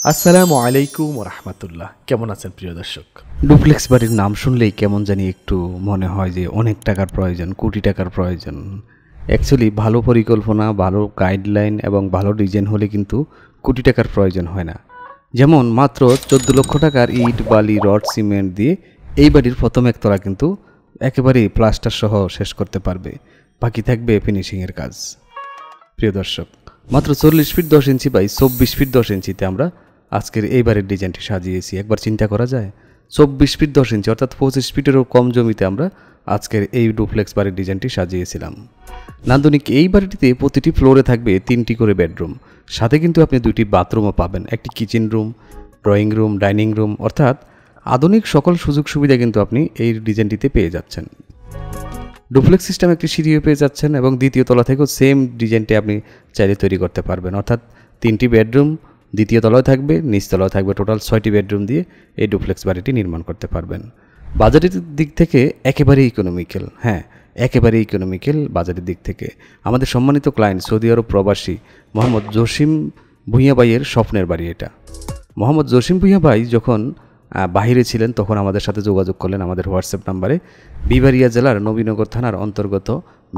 আসসালামু আলাইকুম রহমতুল্লাহ। কেমন আছেন প্রিয় দর্শক? ডুপ্লেক্স বাড়ির নাম শুনলেই কেমন জানি একটু মনে হয় যে অনেক টাকার প্রয়োজন, কোটি টাকার প্রয়োজন। অ্যাকচুয়ালি ভালো পরিকল্পনা, ভালো গাইডলাইন এবং ভালো ডিজাইন হলে কিন্তু কোটি টাকার প্রয়োজন হয় না। যেমন মাত্র 14 লক্ষ টাকার ইট, বালি, রড, সিমেন্ট দিয়ে এই বাড়ির প্রথম একতলা কিন্তু একেবারেই প্লাস্টার সহ শেষ করতে পারবে, বাকি থাকবে ফিনিশিংয়ের কাজ। প্রিয় দর্শক, মাত্র 40 ফিট 10 ইঞ্চি বাই 24 ফিট 10 ইঞ্চিতে আমরা আজকের এই বাড়ির ডিজাইনটি সাজিয়েছি। একবার চিন্তা করা যায়, 24 ফিট 10 ইঞ্চি অর্থাৎ 25 ফিটেরও কম জমিতে আমরা আজকের এই ডুপ্লেক্স বাড়ির ডিজাইনটি সাজিয়েছিলাম। নান্দনিক এই বাড়িটিতে প্রতিটি ফ্লোরে থাকবে 3টি করে বেডরুম, সাথে কিন্তু আপনি 2টি বাথরুমও পাবেন, একটি kitchen room, drawing room, dining room, অর্থাৎ আধুনিক সকল সুযোগ সুবিধা কিন্তু আপনি এই ডিজাইনটিতে পেয়ে যাচ্ছেন। ডুপ্লেক্স সিস্টেম একটি সিঁড়িও পেয়ে যাচ্ছেন এবং দ্বিতীয় তলা থেকেও সেম ডিজাইনটি আপনি চাইলে তৈরি করতে পারবেন, অর্থাৎ 3টি বেডরুম দ্বিতীয় তলায় থাকবে, নিচতলায় থাকবে, টোটাল 6টি বেডরুম দিয়ে এই ডুপ্লেক্স বাড়িটি নির্মাণ করতে পারবেন। বাজেটের দিক থেকে একেবারেই ইকোনমিক্যাল, একেবারেই ইকোনমিক্যাল বাজারের দিক থেকে। আমাদের সম্মানিত ক্লায়েন্ট সৌদি আরব প্রবাসী মোহাম্মদ জসিম ভূঁইয়া ভাইয়ের স্বপ্নের বাড়ি এটা। মোহাম্মদ জসিম ভূঁইয়া ভাই যখন বাহিরে ছিলেন তখন আমাদের সাথে যোগাযোগ করলেন আমাদের হোয়াটসঅ্যাপ নাম্বারে। বিবারিয়া জেলার নবীনগর থানার অন্তর্গত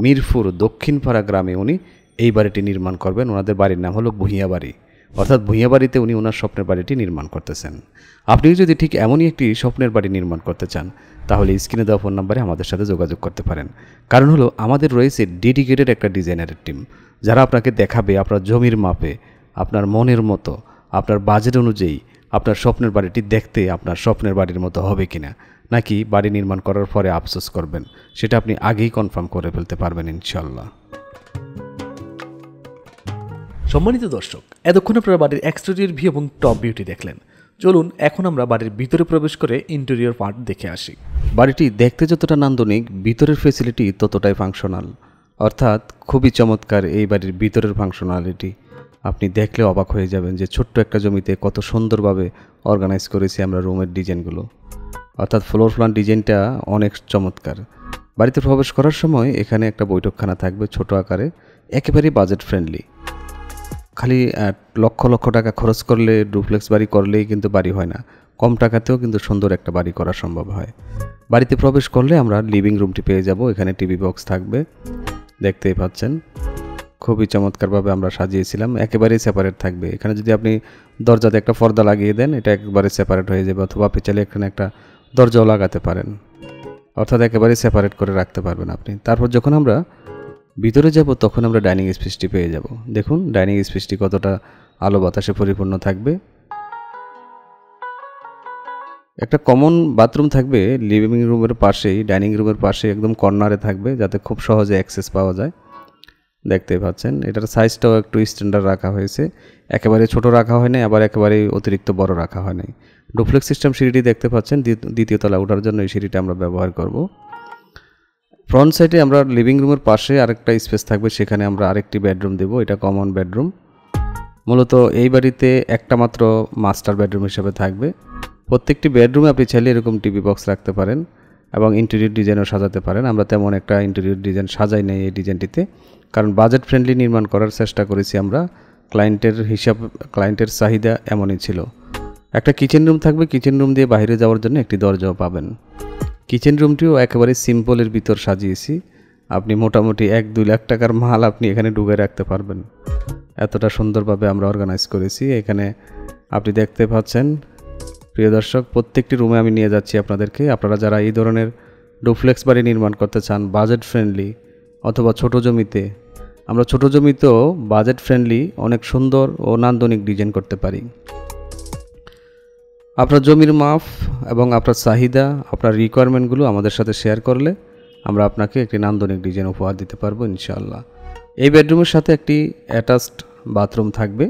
মিরপুর দক্ষিণপাড়া গ্রামে উনি এই বাড়িটি নির্মাণ করবেন। ওনাদের বাড়ির নাম হলো ভূঁইয়া বাড়ি, অর্থাৎ ভূঁইয়া বাড়িতে উনি ওনার স্বপ্নের বাড়িটি নির্মাণ করতেছেন। আপনিও যদি ঠিক এমনই একটি স্বপ্নের বাড়ি নির্মাণ করতে চান তাহলে স্ক্রিনে দেওয়া ফোন নাম্বারে আমাদের সাথে যোগাযোগ করতে পারেন। কারণ হলো আমাদের রয়েছে ডেডিকেটেড একটা ডিজাইনারের টিম, যারা আপনাকে দেখাবে আপনার জমির মাপে, আপনার মনের মতো, আপনার বাজেট অনুযায়ী আপনার স্বপ্নের বাড়িটি দেখতে আপনার স্বপ্নের বাড়ির মতো হবে কিনা, নাকি বাড়ি নির্মাণ করার পরে আফসোস করবেন, সেটা আপনি আগেই কনফার্ম করে ফেলতে পারবেন ইনশাল্লাহ। সম্মানিত দর্শক, এতক্ষণ আপনারা বাড়ির এক্সটেরিয়র ভিউ এবং টপ ভিউটি দেখলেন। চলুন এখন আমরা বাড়ির ভিতরে প্রবেশ করে ইন্টেরিয়র পার্ট দেখে আসি। বাড়িটি দেখতে যতটা নান্দনিক, ভিতরের ফেসিলিটি ততটাই ফাংশনাল, অর্থাৎ খুবই চমৎকার এই বাড়ির ভিতরের ফাংশনালিটি। আপনি দেখলে অবাক হয়ে যাবেন যে ছোট্ট একটা জমিতে কত সুন্দরভাবে অর্গানাইজ করেছি আমরা রুমের ডিজাইনগুলো, অর্থাৎ ফ্লোর প্ল্যান ডিজাইনটা অনেক চমৎকার। বাড়িতে প্রবেশ করার সময় এখানে একটা বৈঠকখানা থাকবে ছোট আকারে, একেবারেই বাজেট ফ্রেন্ডলি। খালি লক্ষ লক্ষ টাকা খরচ করলে, ডুপ্লেক্স বাড়ি করলেই কিন্তু বাড়ি হয় না, কম টাকাতেও কিন্তু সুন্দর একটা বাড়ি করা সম্ভব হয়। বাড়িতে প্রবেশ করলে আমরা লিভিং রুমটি পেয়ে যাব, এখানে টিভি বক্স থাকবে, দেখতেই পাচ্ছেন খুবই চমৎকারভাবে আমরা সাজিয়েছিলাম। একেবারেই সেপারেট থাকবে, এখানে যদি আপনি দরজাতে একটা পর্দা লাগিয়ে দেন এটা একেবারে সেপারেট হয়ে যাবে, অথবা আপনি চাইলে এখানে একটা দরজাও লাগাতে পারেন, অর্থাৎ একেবারেই সেপারেট করে রাখতে পারবেন আপনি। তারপর যখন আমরা ভিতরে যাব তখন আমরা ডাইনিং স্পেসটি পেয়ে যাব। দেখুন ডাইনিং স্পেসটি কতটা আলো বাতাসে পরিপূর্ণ থাকবে। একটা কমন বাথরুম থাকবে লিভিং রুমের পাশেই, ডাইনিং রুমের পাশে একদম কর্নারে থাকবে, যাতে খুব সহজে অ্যাক্সেস পাওয়া যায়। দেখতে পাচ্ছেন এটার সাইজটাও একটু স্ট্যান্ডার্ড রাখা হয়েছে, একেবারে ছোট রাখা হয় নাই, আবার একেবারে অতিরিক্ত বড় রাখা হয় নাই। ডুপ্লেক্স সিস্টেম সিঁড়িটি দেখতে পাচ্ছেন, দ্বিতীয় তলা ওঠার জন্য এই সিঁড়িটা আমরা ব্যবহার করব। ফ্রন্ট সাইডে আমরা লিভিং রুমের পাশে আরেকটা স্পেস থাকবে, সেখানে আমরা আরেকটি বেডরুম দেব, এটা কমন বেডরুম। মূলত এই বাড়িতে একটা মাত্র মাস্টার বেডরুম হিসেবে থাকবে। প্রত্যেকটি বেডরুমে আপনি চাইলে এরকম টিভি বক্স রাখতে পারেন এবং ইন্টেরিয়র ডিজাইনও সাজাতে পারেন। আমরা তেমন একটা ইন্টেরিয়র ডিজাইন সাজাই নাই এই ডিজাইনটিতে, কারণ বাজেট ফ্রেন্ডলি নির্মাণ করার চেষ্টা করেছি আমরা। ক্লায়েন্টের চাহিদা এমনই ছিল। একটা কিচেন রুম থাকবে, কিচেন রুম দিয়ে বাইরে যাওয়ার জন্য একটি দরজাও পাবেন। কিচেন রুমটিও একেবারে সিম্পলের ভিতর সাজিয়েছি, আপনি মোটামুটি 1-2 লাখ টাকার মাল আপনি এখানে ঢুকে রাখতে পারবেন, এতটা সুন্দরভাবে আমরা অর্গানাইজ করেছি। এখানে আপনি দেখতে পাচ্ছেন প্রিয় দর্শক, প্রত্যেকটি রুমে আমি নিয়ে যাচ্ছি আপনাদেরকে। আপনারা যারা এই ধরনের ডুপ্লেক্স বাড়ি নির্মাণ করতে চান বাজেট ফ্রেন্ডলি, অথবা ছোট জমিতে, আমরা ছোট জমিতেও বাজেট ফ্রেন্ডলি অনেক সুন্দর ও নান্দনিক ডিজাইন করতে পারি। আপনার জমির মাপ এবং আপনার চাহিদা, আপনার রিকোয়ারমেন্টগুলো আমাদের সাথে শেয়ার করলে আমরা আপনাকে একটি নান্দনিক ডিজাইন উপহার দিতে পারবো ইনশাআল্লাহ। এই বেডরুমের সাথে একটি অ্যাটাচড বাথরুম থাকবে,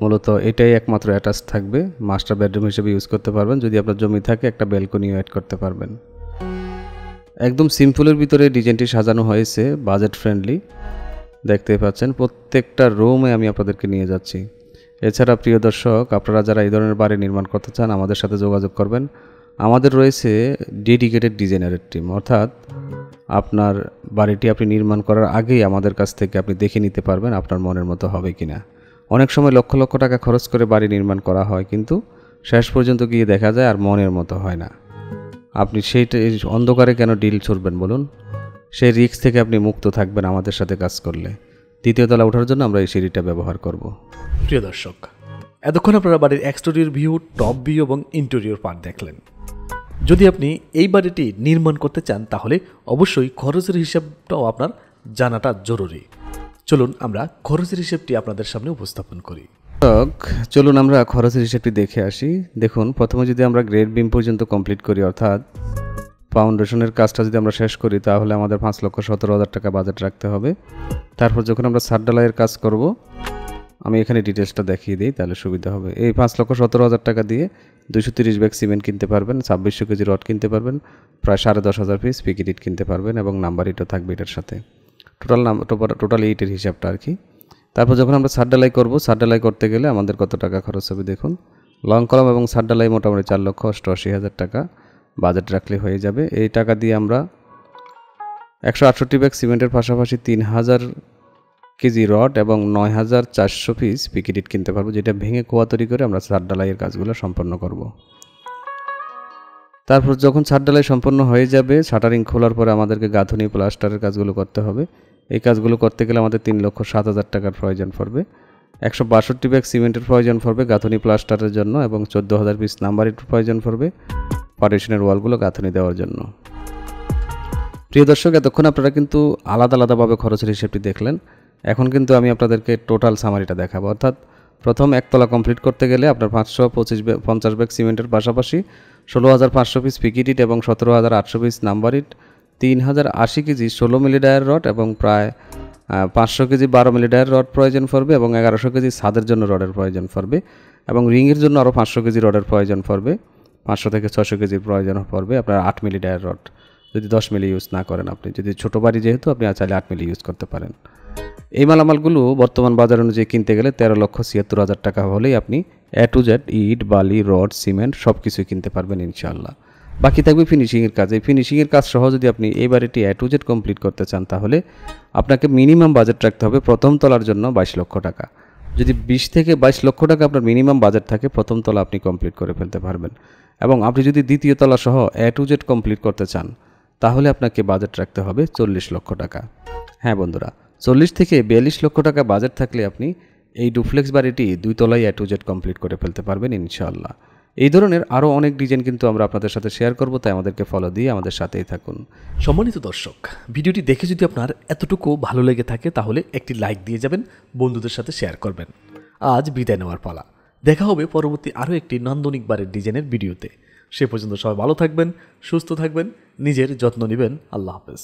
মূলত এটাই একমাত্র অ্যাটাচ থাকবে, মাস্টার বেডরুম হিসেবে ইউজ করতে পারবেন। যদি আপনার জমি থাকে একটা ব্যালকনিও অ্যাড করতে পারবেন। একদম সিম্পলের ভিতরে ডিজাইনটি সাজানো হয়েছে, বাজেট ফ্রেন্ডলি। দেখতে পাচ্ছেন প্রত্যেকটা রুমে আমি আপনাদেরকে নিয়ে যাচ্ছি। এছাড়া প্রিয় দর্শক, আপনারা যারা এই ধরনের বাড়ি নির্মাণ করতে চান আমাদের সাথে যোগাযোগ করবেন। আমাদের রয়েছে ডেডিকেটেড ডিজাইনারের টিম, অর্থাৎ আপনার বাড়িটি আপনি নির্মাণ করার আগেই আমাদের কাছ থেকে আপনি দেখে নিতে পারবেন আপনার মনের মতো হবে কিনা। অনেক সময় লক্ষ লক্ষ টাকা খরচ করে বাড়ি নির্মাণ করা হয়, কিন্তু শেষ পর্যন্ত গিয়ে দেখা যায় আর মনের মতো হয় না। আপনি সেইটা অন্ধকারে কেন ডিল ছুড়বেন বলুন? সেই রিস্ক থেকে আপনি মুক্ত থাকবেন আমাদের সাথে কাজ করলে। দ্বিতীয় তলা ওঠার জন্য আমরা এই সিঁড়িটা ব্যবহার করব। প্রিয় দর্শক, এতক্ষণ আপনারা বাড়ির এক্সটেরিয়র ভিউ, টপ ভিউ এবং ইন্টেরিয়র পার্ট দেখলেন। যদি আপনি এই বাড়িটি নির্মাণ করতে চান তাহলে অবশ্যই খরচের হিসাবটাও আপনার জানাটা জরুরি। চলুন আমরা খরচের হিসাবটি আপনাদের সামনে উপস্থাপন করি। চলুন আমরা খরচের হিসাবটি দেখে আসি। দেখুন, প্রথমে যদি আমরা গ্রেড বিম পর্যন্ত কমপ্লিট করি, অর্থাৎ ফাউন্ডেশনের কাজটা যদি আমরা শেষ করি, তাহলে আমাদের 5,17,000 টাকা বাজেট রাখতে হবে। তারপর যখন আমরা ছাদ ঢালাইয়ের কাজ করব, আমি এখানে ডিটেলসটা দেখিয়ে দিই তাহলে সুবিধা হবে। এই 5,17,000 টাকা দিয়ে 230 ব্যাগ সিমেন্ট কিনতে পারবেন, 2600 কেজি রড কিনতে পারবেন, প্রায় 10,500 পিস পিকেট ইট কিনতে পারবেন এবং নাম্বার ইটও থাকবে এটার সাথে। টোটাল ইটের হিসাবটা আর কি। তারপর যখন আমরা ছাদ ঢালাই করবো, ছাদ ঢালাই করতে গেলে আমাদের কত টাকা খরচ হবে দেখুন। লং কলাম এবং ছাদ ঢালাই মোটামুটি 4,88,000 টাকা বাজেট রাখলে হয়ে যাবে। এই টাকা দিয়ে আমরা 168 ব্যাগ সিমেন্টের পাশাপাশি 3,000 কেজি রড এবং 9,400 পিস পিকেট ইট কিনতে পারবো, যেটা ভেঙে কোয়া তৈরি করে আমরা ছাদ ঢালাইয়ের কাজগুলো সম্পন্ন করব। তারপর যখন ছাদ ঢালাই সম্পন্ন হয়ে যাবে, শাটারিং খোলার পরে আমাদেরকে গাঁথনি প্লাস্টারের কাজগুলো করতে হবে। এই কাজগুলো করতে গেলে আমাদের 3,07,000 টাকার প্রয়োজন পড়বে। 162 ব্যাগ সিমেন্টের প্রয়োজন পড়বে গাঁথনি প্লাস্টারের জন্য এবং 14,000 পিস নাম্বার ইটের প্রয়োজন পড়বে পার্টিশনের ওয়ালগুলো গাঁথনি দেওয়ার জন্য। প্রিয় দর্শক, এতক্ষণ আপনারা কিন্তু আলাদা আলাদাভাবে খরচের হিসেবটি দেখলেন। এখন কিন্তু আমি আপনাদেরকে টোটাল সামারিটা দেখাবো। অর্থাৎ প্রথম একতলা কমপ্লিট করতে গেলে আপনার 550 ব্যাগ সিমেন্টের পাশাপাশি 16,500 পিস পিকেট ইট এবং 17,800 পিস নাম্বার ইট, 3,080 কেজি 16 মিলি ডায়ার রড এবং প্রায় 500 কেজি 12 মিলি ডায়ার রড প্রয়োজন পড়বে এবং 1100 কেজি ছাদের জন্য রডের প্রয়োজন পড়বে এবং রিংয়ের জন্য আরও 500 কেজি রডের প্রয়োজন পড়বে। 500 থেকে 600 কেজির প্রয়োজন পড়বে আপনার 8 মিলি ডায়ার রড, যদি 10 মিলি ইউজ না করেন। আপনি যদি ছোটো বাড়ি যেহেতু আপনি চাইলে 8 মিলি ইউজ করতে পারেন। এই মালামালগুলো বর্তমান বাজার অনুযায়ী কিনতে গেলে 13,76,000 টাকা হলেই আপনি A to Z ইট, বালি, রড, সিমেন্ট সব কিছুই কিনতে পারবেন ইনশাআল্লাহ। বাকি থাকবে ফিনিশিংয়ের কাজ। এই ফিনিশিংয়ের কাজ সহ যদি আপনি এই বাড়িটি A to Z কমপ্লিট করতে চান, তাহলে আপনাকে মিনিমাম বাজেট রাখতে হবে প্রথম তলার জন্য 22 লক্ষ টাকা। যদি 20 থেকে 22 লক্ষ টাকা আপনার মিনিমাম বাজেট থাকে, প্রথম তলা আপনি কমপ্লিট করে ফেলতে পারবেন। এবং আপনি যদি দ্বিতীয় তলা সহ A to Z কমপ্লিট করতে চান, তাহলে আপনাকে বাজেট রাখতে হবে 40 লক্ষ টাকা। হ্যাঁ বন্ধুরা, 40 থেকে 42 লক্ষ টাকা বাজেট থাকলে আপনি এই ডুপ্লেক্স বাড়িটি 2 তলায় A to Z কমপ্লিট করে ফেলতে পারবেন ইনশাআল্লাহ। এই ধরনের আরও অনেক ডিজাইন কিন্তু আমরা আপনাদের সাথে শেয়ার করব, তাই আমাদেরকে ফলো দিয়ে আমাদের সাথেই থাকুন। সম্মানিত দর্শক, ভিডিওটি দেখে যদি আপনার এতটুকু ভালো লেগে থাকে তাহলে একটি লাইক দিয়ে যাবেন, বন্ধুদের সাথে শেয়ার করবেন। আজ বিদায় নেওয়ার পালা। দেখা হবে পরবর্তী আরও একটি নান্দনিক বাড়ির ডিজাইনের ভিডিওতে। সে পর্যন্ত সবাই ভালো থাকবেন, সুস্থ থাকবেন, নিজের যত্ন নেবেন। আল্লাহ হাফেজ।